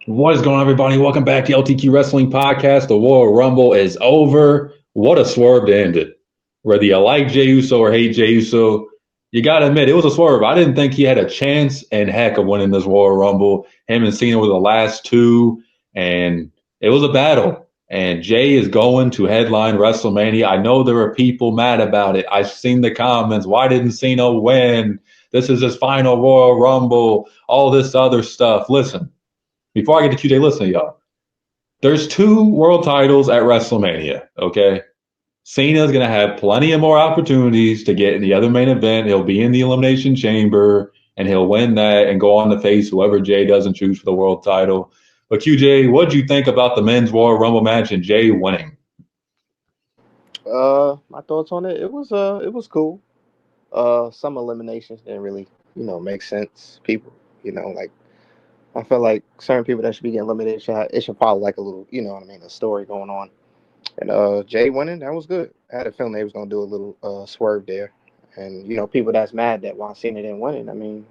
What is going on, everybody? Welcome back to LTQ Wrestling Podcast. The Royal Rumble is over. What a swerve to end it. Whether you like Jey Uso or hate Jey Uso, you got to admit, it was a swerve. I didn't think he had a chance in heck of winning this Royal Rumble. Him and Cena were the last two, and it was a battle. And Jey is going to headline WrestleMania. I know there are people mad about it. I've seen the comments. Why didn't Cena win? This is his final Royal Rumble. All this other stuff. Listen. Before I get to QJ, listen, y'all. There's two world titles at WrestleMania, okay? Cena's going to have plenty of more opportunities to get in the other main event. He'll be in the Elimination Chamber, and he'll win that and go on to face whoever Jey doesn't choose for the world title. But QJ, what do you think about the men's Royal Rumble match and Jey winning? My thoughts on it was cool. Some eliminations didn't really, make sense. People, like I feel like certain people that should be getting eliminated it should follow like a little, what I mean, a story going on. And Jay winning, that was good. I had a feeling they was gonna do a little swerve there. And people that's mad that why Cena didn't win it. I mean,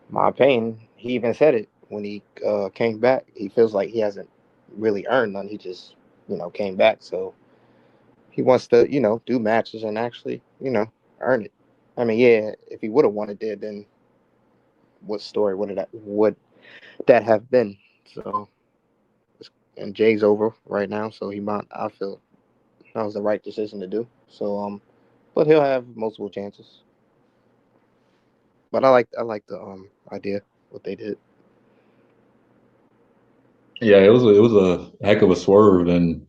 my opinion, he even said it when he came back. He feels like he hasn't really earned none. He just, came back. So he wants to, do matches and actually, earn it. I mean, yeah, if he would have won it there, then what story would that have been? So, and Jay's over right now, so I feel that was the right decision to do. So, but he'll have multiple chances. But I like the idea what they did. Yeah, it was a heck of a swerve. And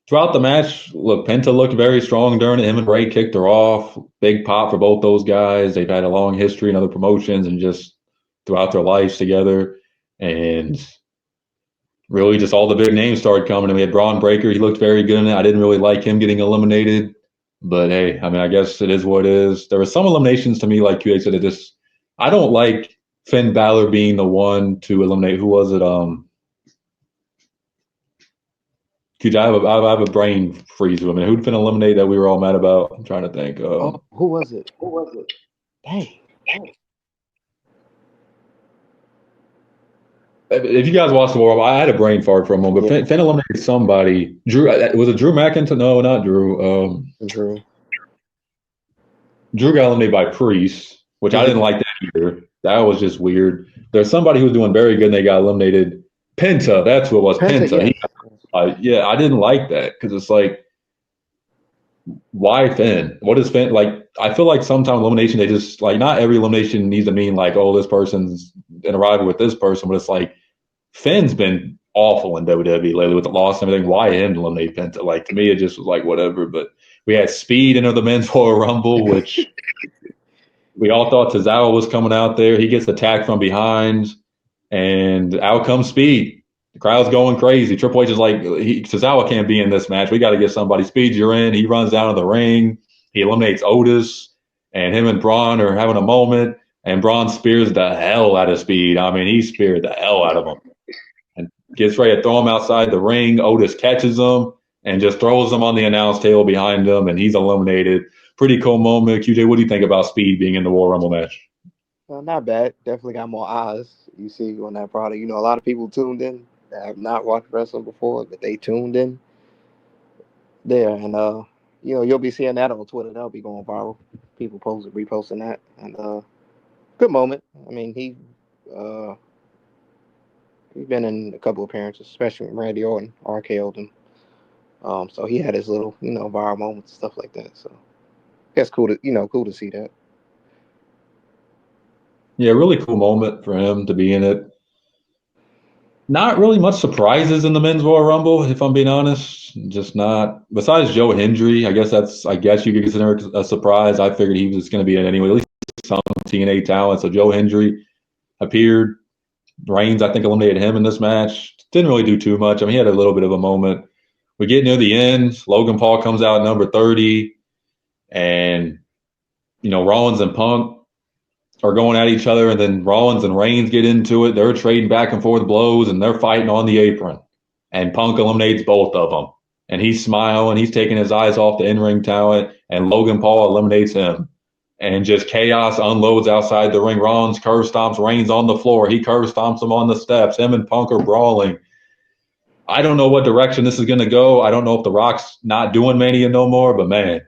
throughout the match, look, Penta looked very strong during it. Him and Ray kicked her off. Big pop for both those guys. They've had a long history in other promotions and just throughout their lives together. And really, just all the big names started coming. And we had Braun Breaker. He looked very good in it. I didn't really like him getting eliminated. But hey, I mean, I guess it is what it is. There were some eliminations to me, like QA said, I don't like Finn Balor being the one to eliminate. Who was it? I have a brain freeze. I mean, who'd been eliminated that we were all mad about? I'm trying to think. Oh, who was it? Who was it? Dang. If you guys watched the War, I had a brain fart for a moment. But Yeah, Finn eliminated somebody. Drew was it Drew McIntyre? No, not Drew. Drew. Drew got eliminated by Priest, which I didn't Hmm. like that either. That was just weird. There's somebody who was doing very good and they got eliminated. Penta, that's who it was. Penta, Penta. yes. Yeah, I didn't like that because it's like, why Finn? What is Finn like? I feel like sometimes elimination they just like not every elimination needs to mean like, oh, this person's in a rival with this person, but it's like Finn's been awful in WWE lately with the loss and everything. Why him to eliminate Penta? Like to me, it just was like whatever. But we had Speed into the men's Royal Rumble, which we all thought Tozawa was coming out there. He gets attacked from behind, and out comes Speed. The crowd's going crazy. Triple H is like, Tozawa can't be in this match. We got to get somebody. Speed, you're in. He runs down to the ring. He eliminates Otis, and him and Braun are having a moment. And Braun spears the hell out of Speed. I mean, he speared the hell out of him and gets ready to throw him outside the ring. Otis catches him and just throws him on the announce table behind him, and he's eliminated. Pretty cool moment. QJ, what do you think about Speed being in the War Rumble match? Well, not bad. Definitely got more eyes. You see on that product. A lot of people tuned in that have not watched wrestling before, but they tuned in there, and you'll be seeing that on Twitter. That'll be going viral. People reposting that, and good moment. I mean, uh he's been in a couple appearances, especially when Randy Orton RKO'd him. So he had his little, viral moments, stuff like that. So that's cool to see that. Yeah, really cool moment for him to be in it. Not really much surprises in the men's Royal Rumble, if I'm being honest. Just not. Besides Joe Hendry, I guess you could consider a surprise. I figured he was going to be in anyway, at least some TNA talent. So Joe Hendry appeared. Reigns, I think, eliminated him in this match. Didn't really do too much. I mean, he had a little bit of a moment. We get near the end. Logan Paul comes out at number 30, and Rollins and Punk are going at each other, and then Rollins and Reigns get into it. They're trading back and forth blows, and they're fighting on the apron. And Punk eliminates both of them. And he's smiling. He's taking his eyes off the in-ring talent, and Logan Paul eliminates him. and just chaos unloads outside the ring. Rollins curve stomps Reigns on the floor. He curve stomps him on the steps. Him and Punk are brawling. I don't know what direction this is going to go. I don't know if The Rock's not doing Mania no more, but man,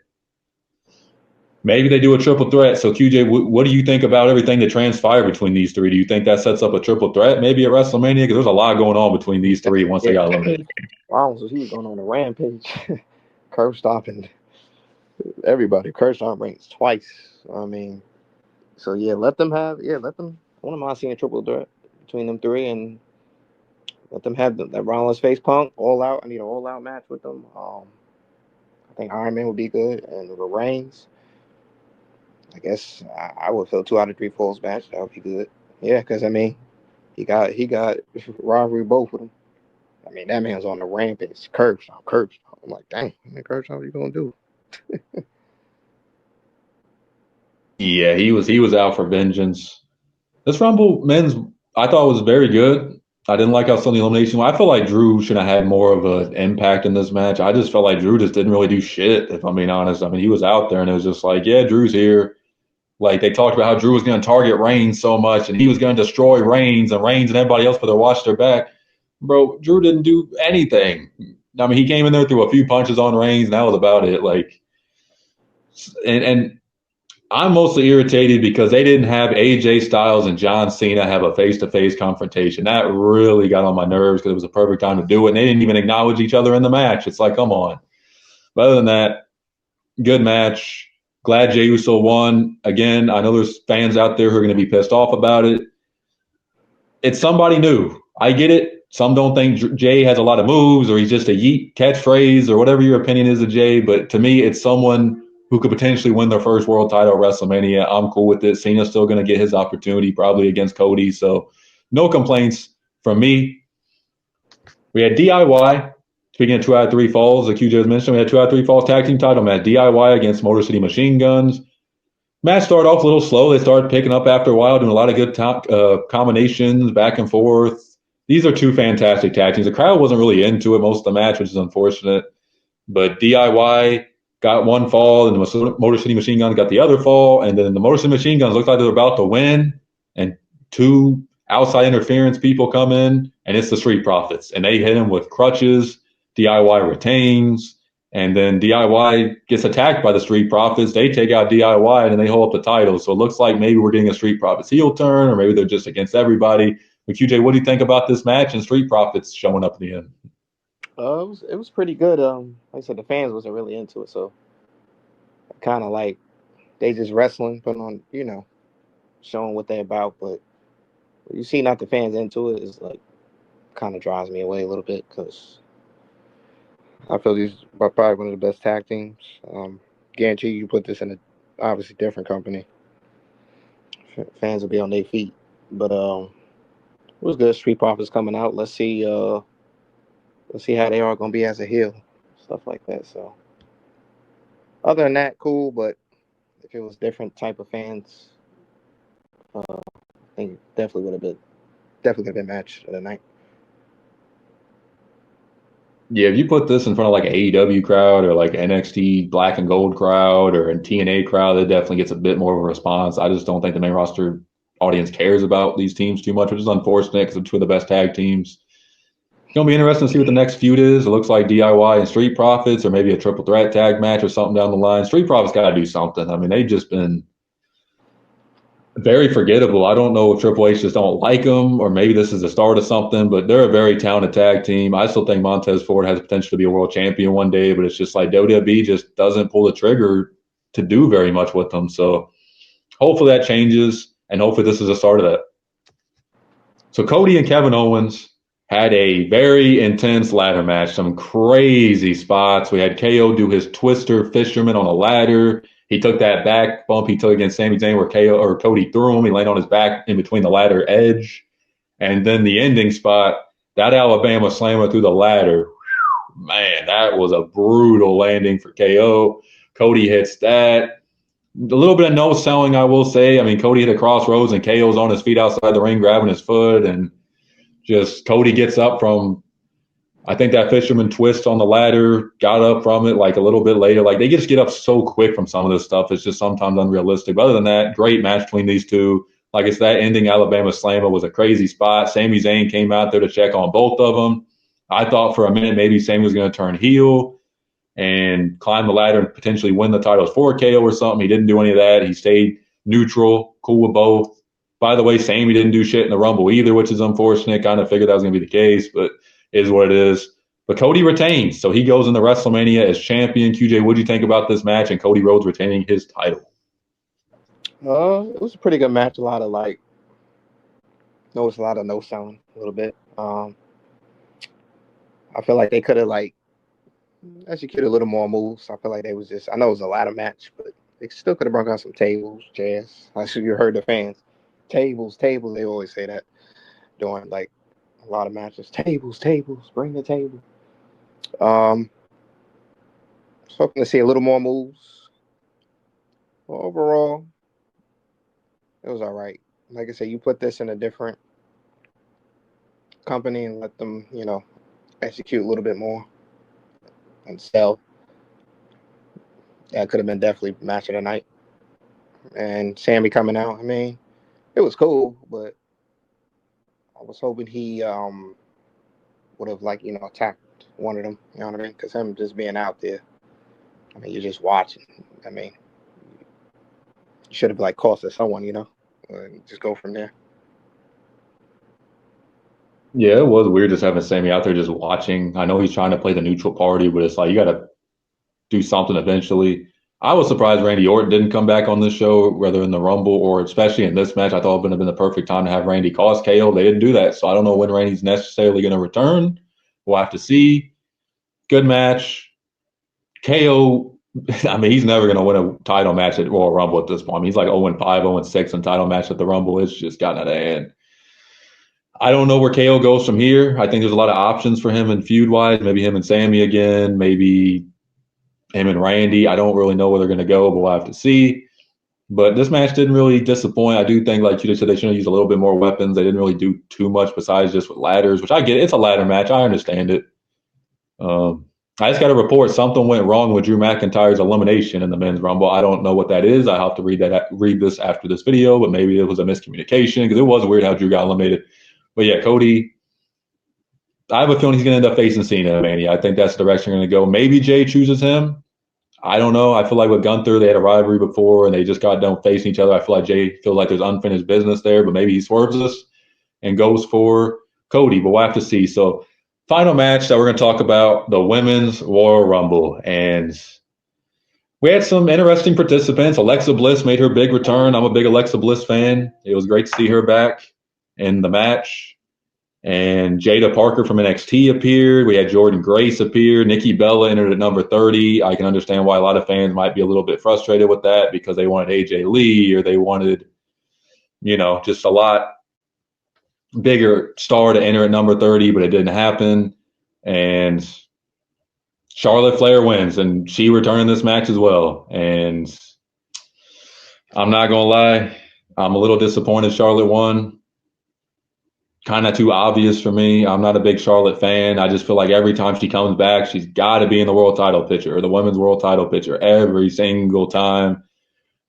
maybe they do a triple threat. So, QJ, what do you think about everything that transpired between these three? Do you think that sets up a triple threat maybe at WrestleMania? Because there's a lot going on between these three once they Yeah, got eliminated. Rollins, he was going on a rampage, curve stomping everybody. Curve stomp Reigns twice. I mean, so yeah, let them have. Yeah, let them. I wouldn't mind seeing a triple threat between them three, and let them have that Rollins face Punk all out. I need an all out match with them. I think Iron Man would be good, and with Reigns, I guess I would feel 2 out of 3 falls match. That would be good. Yeah, because I mean, he got rivalry both with them. I mean, that man's on the rampage, curb stomp, curb stomp. I'm like, dang, man, curb stomp, what you gonna do? Yeah, he was out for vengeance. This Rumble men's, I thought was very good. I didn't like how some of the elimination. I feel like Drew should have had more of an impact in this match. I just felt like Drew just didn't really do shit. If I'm being honest, I mean he was out there and it was just like, yeah, Drew's here. Like they talked about how Drew was going to target Reigns so much and he was going to destroy Reigns and everybody else for their watch their back. Bro, Drew didn't do anything. I mean, he came in there, threw a few punches on Reigns, and that was about it. Like, and I'm mostly irritated because they didn't have AJ Styles and John Cena have a face-to-face confrontation. That really got on my nerves because it was a perfect time to do it. And they didn't even acknowledge each other in the match. It's like, come on. But other than that, good match. Glad Jey Uso won. Again, I know there's fans out there who are going to be pissed off about it. It's somebody new. I get it. Some don't think Jey has a lot of moves or he's just a yeet catchphrase or whatever your opinion is of Jey. But to me, it's someone who could potentially win their first world title at WrestleMania. I'm cool with it. Cena's still going to get his opportunity probably against Cody. So no complaints from me. We had DIY. Speaking of 2 out of 3 falls, like you just mentioned, we had 2 out of 3 falls tag team title match. DIY against Motor City Machine Guns. Match started off a little slow. They started picking up after a while, doing a lot of good combinations, back and forth. These are 2 fantastic tag teams. The crowd wasn't really into it most of the match, which is unfortunate. But DIY got 1 fall, and the Motor City Machine Guns got the other fall. And then the Motor City Machine Guns looked like they were about to win. And 2 outside interference people come in, and it's the Street Profits. And they hit him with crutches. DIY retains. And then DIY gets attacked by the Street Profits. They take out DIY and then they hold up the title. So it looks like maybe we're getting a Street Profits heel turn, or maybe they're just against everybody. But QJ, what do you think about this match and Street Profits showing up in the end? It was pretty good. Like I said, the fans wasn't really into it, so kind of like they just wrestling, putting on, showing what they're about. But you see, not the fans into it is like kind of drives me away a little bit because I feel these are probably one of the best tag teams. Guarantee you put this in a obviously different company, fans will be on their feet. But it was good. Street Profits coming out. Let's see. Let's see how they are going to be as a heel, stuff like that. So other than that, cool. But if it was different type of fans, I think definitely would have been match of the night. Yeah, if you put this in front of like an AEW crowd or like NXT Black and Gold crowd or a TNA crowd, it definitely gets a bit more of a response. I just don't think the main roster audience cares about these teams too much, which is unfortunate because they're 2 of the best tag teams. It's going to be interesting to see what the next feud is. It looks like DIY and Street Profits or maybe a triple threat tag match or something down the line. Street Profits got to do something. I mean, they've just been very forgettable. I don't know if Triple H just don't like them or maybe this is the start of something, but they're a very talented tag team. I still think Montez Ford has potential to be a world champion one day, but it's just like WWE just doesn't pull the trigger to do very much with them. So hopefully that changes, and hopefully this is the start of that. So Cody and Kevin Owens had a very intense ladder match, some crazy spots. We had KO do his twister fisherman on a ladder. He took that back bump he took against Sami Zayn where Cody threw him. He landed on his back in between the ladder edge. And then the ending spot, that Alabama slammer through the ladder. Man, that was a brutal landing for KO. Cody hits that. A little bit of no selling, I will say. I mean, Cody hit a crossroads and KO's on his feet outside the ring grabbing his foot. And just Cody gets up from I think that fisherman twist on the ladder, got up from it like a little bit later. Like they just get up so quick from some of this stuff. It's just sometimes unrealistic. But other than that, great match between these two. Like it's that ending Alabama Slammer was a crazy spot. Sami Zayn came out there to check on both of them. I thought for a minute maybe Sami was going to turn heel and climb the ladder and potentially win the titles for KO or something. He didn't do any of that. He stayed neutral, cool with both. By the way, Sami didn't do shit in the Rumble either, which is unfortunate. Kind of figured that was going to be the case, but it is what it is. But Cody retains, so he goes into WrestleMania as champion. QJ, what do you think about this match and Cody Rhodes retaining his title? It was a pretty good match. A lot of like, there was a lot of no selling a little bit. I feel like they could have like executed a little more moves. I feel like they was just. I know it was a ladder match, but they still could have brought out some tables, chairs. I sure you heard the fans. Tables, tables. They always say that during like a lot of matches. Tables, tables. Bring the table. Um, was hoping to see a little more moves. Well, overall, it was all right. Like I said, you put this in a different company and let them, execute a little bit more and sell. That could have been definitely match of the night. And Sammy coming out, I mean, it was cool, but I was hoping he would have like attacked one of them. You know what I mean? Because him just being out there, I mean, you're just watching. I mean, you should have like costed someone, and just go from there. Yeah, it was weird just having Sami out there just watching. I know he's trying to play the neutral party, but it's like you got to do something eventually. I was surprised Randy Orton didn't come back on this show, whether in the Rumble or especially in this match. I thought it would have been the perfect time to have Randy cause KO. They didn't do that, so I don't know when Randy's necessarily going to return. We'll have to see. Good match. KO, I mean, he's never going to win a title match at Royal Rumble at this point. I mean, he's like 0-5, 0-6 in title match at the Rumble. It's just gotten out of hand. I don't know where KO goes from here. I think there's a lot of options for him in feud wise. Maybe him and Sammy again. Maybe him and Randy. I don't really know where they're going to go, but we'll have to see. But this match didn't really disappoint. I do think, like you just said, they should have used a little bit more weapons. They didn't really do too much besides just with ladders, which I get. It's a ladder match. I understand it. I just got to report something went wrong with Drew McIntyre's elimination in the men's rumble. I don't know what that is. I have to read this after this video, but maybe it was a miscommunication because it was weird how Drew got eliminated. But yeah, Cody, I have a feeling he's going to end up facing Cena, Mania. I think that's the direction they're going to go. Maybe Jey chooses him. I don't know. I feel like with Gunther, they had a rivalry before and they just got done facing each other. I feel like Jey feels like there's unfinished business there, but maybe he swerves us and goes for Cody, but we'll have to see. So, final match that we're going to talk about, the Women's Royal Rumble. And we had some interesting participants. Alexa Bliss made her big return. I'm a big Alexa Bliss fan. It was great to see her back in the match. And Jada Parker from NXT appeared. We had Jordan Grace appear. Nikki Bella entered at number 30. I can understand why a lot of fans might be a little bit frustrated with that because they wanted AJ Lee or they wanted, just a lot bigger star to enter at number 30, but it didn't happen. And Charlotte Flair wins, and she returned in this match as well. And I'm not going to lie, I'm a little disappointed Charlotte won. Kind of too obvious for me. I'm not a big Charlotte fan. I just feel like every time she comes back, she's got to be in the world title picture or the women's world title picture every single time.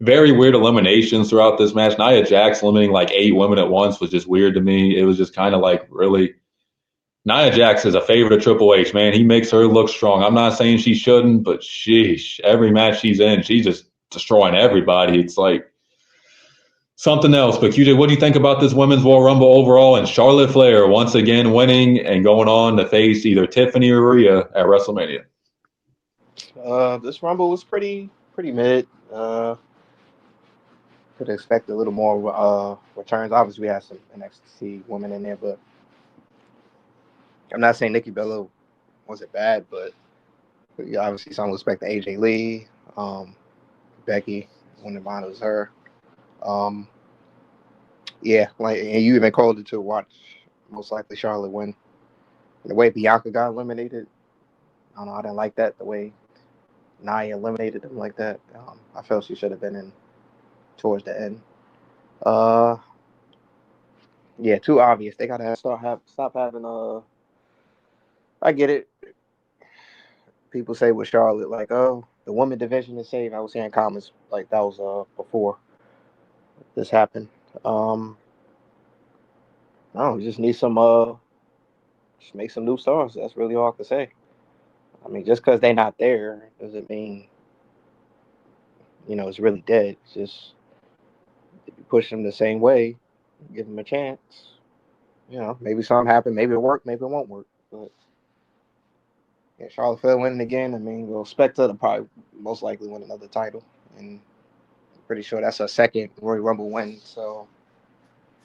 Very weird eliminations throughout this match. Nia Jax limiting like 8 women at once was just weird to me. It was just kind of like, really. Nia Jax is a favorite of Triple H, man. He makes her look strong. I'm not saying she shouldn't, but sheesh, every match she's in, she's just destroying everybody. It's like something else. But QJ, what do you think about this Women's Royal Rumble overall? And Charlotte Flair once again winning and going on to face either Tiffany or Rhea at WrestleMania. This Rumble was pretty mid. Could expect a little more returns. Obviously, we had some NXT women in there, but I'm not saying Nikki Bella wasn't bad, but yeah, obviously some respect to AJ Lee, Becky, when the Nirvana was her. Yeah, like and you even called it to watch most likely Charlotte win. The way Bianca got eliminated, I don't know, I didn't like that. The way Nia eliminated them like that, I felt she should have been in towards the end. Uh, yeah, too obvious. They gotta stop having I get it. People say with Charlotte, like, oh, the women division is safe. I was hearing comments like that was before this happened. Um, I don't know, just need some just make some new stars. That's really all I can say. I mean, just because they're not there doesn't mean it's really dead. It's just if you push them the same way, give them a chance. Maybe something happen. Maybe it work. Maybe it won't work. But yeah, Charlotte Flair winning again. I mean, we'll expect her to probably most likely win another title, and I'm pretty sure that's her second Royal Rumble win. So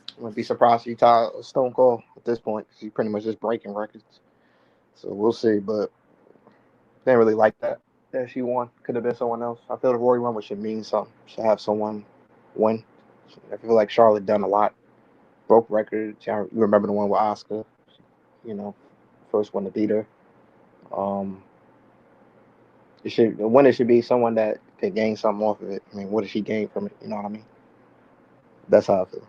I wouldn't be surprised if you tie Stone Cold at this point. He's pretty much just breaking records. So we'll see. But didn't really like that she won. Could have been someone else. I feel the Royal Rumble should mean something. Should have someone win. I feel like Charlotte done a lot. Broke records. You remember the one with Asuka, you know, first one to beat her. The winner should be someone that could gain something off of it. I mean, what does she gain from it? You know what I mean? That's how I feel.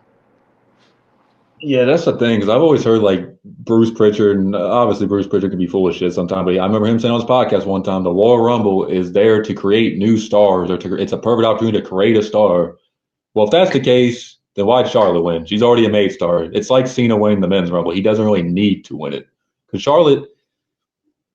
Yeah, that's the thing, because I've always heard like Bruce Pritchard, and obviously Bruce Pritchard can be full of shit sometimes, but I remember him saying on his podcast one time, the Royal Rumble is there to create new stars, or it's a perfect opportunity to create a star. Well, if that's the case, then why'd Charlotte win? She's already a made star. It's like Cena winning the men's Rumble. He doesn't really need to win it. Because Charlotte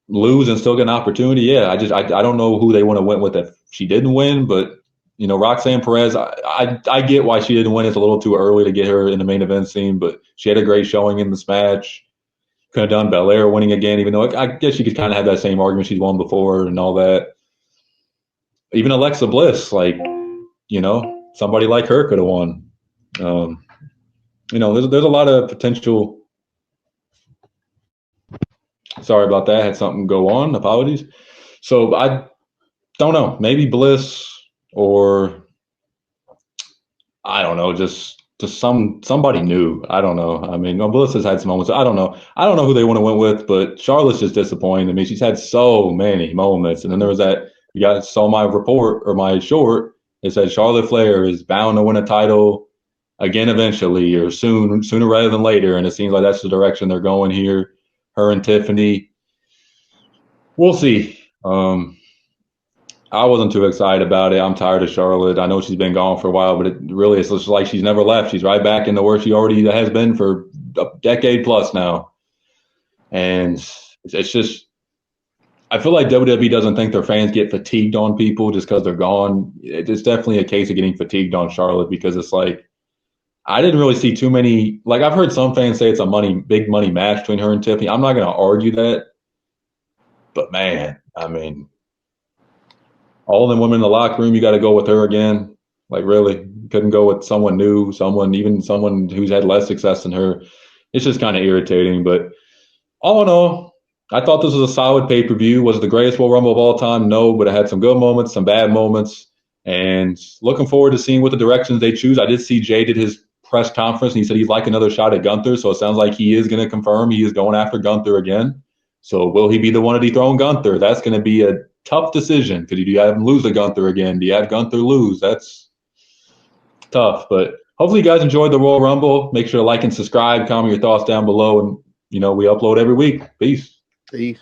lose and still get an opportunity, yeah, I don't know who they want to win with if she didn't win, but Roxanne Perez, I get why she didn't win. It's a little too early to get her in the main event scene, but she had a great showing in this match. Could have done Belair winning again, even though I guess you could kind of have that same argument she's won before and all that. Even Alexa Bliss, like, somebody like her could have won. There's a lot of potential. Sorry about that. I had something go on. Apologies. So I don't know. Maybe Bliss, or I don't know, just somebody new. I don't know. I mean, Bliss has had some moments. I don't know. I don't know who they want to win with, but Charlotte's just disappointing. I mean, she's had so many moments, and then there was that. Saw my report or my short. It said Charlotte Flair is bound to win a title again eventually, or sooner rather than later, and it seems like that's the direction they're going here. Her and Tiffany. We'll see. I wasn't too excited about it. I'm tired of Charlotte. I know she's been gone for a while, but it really is just like she's never left. She's right back into where she already has been for a decade plus now. And it's just, I feel like WWE doesn't think their fans get fatigued on people just because they're gone. It's definitely a case of getting fatigued on Charlotte, because it's like, I didn't really see too many. Like, I've heard some fans say it's a big money match between her and Tiffany. I'm not going to argue that. But man, I mean, all the women in the locker room, you got to go with her again. Like, really, couldn't go with someone new, even someone who's had less success than her. It's just kind of irritating. But all in all, I thought this was a solid pay per view. Was it the greatest Royal Rumble of all time? No, but it had some good moments, some bad moments, and looking forward to seeing what the directions they choose. I did see Jey did his press conference, and he said he'd like another shot at Gunther. So it sounds like he is going to confirm he is going after Gunther again. So will he be the one to dethrone Gunther? That's going to be a tough decision, because do you have him lose to Gunther again? Do you have Gunther lose? That's tough. But hopefully you guys enjoyed the Royal Rumble. Make sure to like and subscribe, comment your thoughts down below, and we upload every week. Peace. Peace.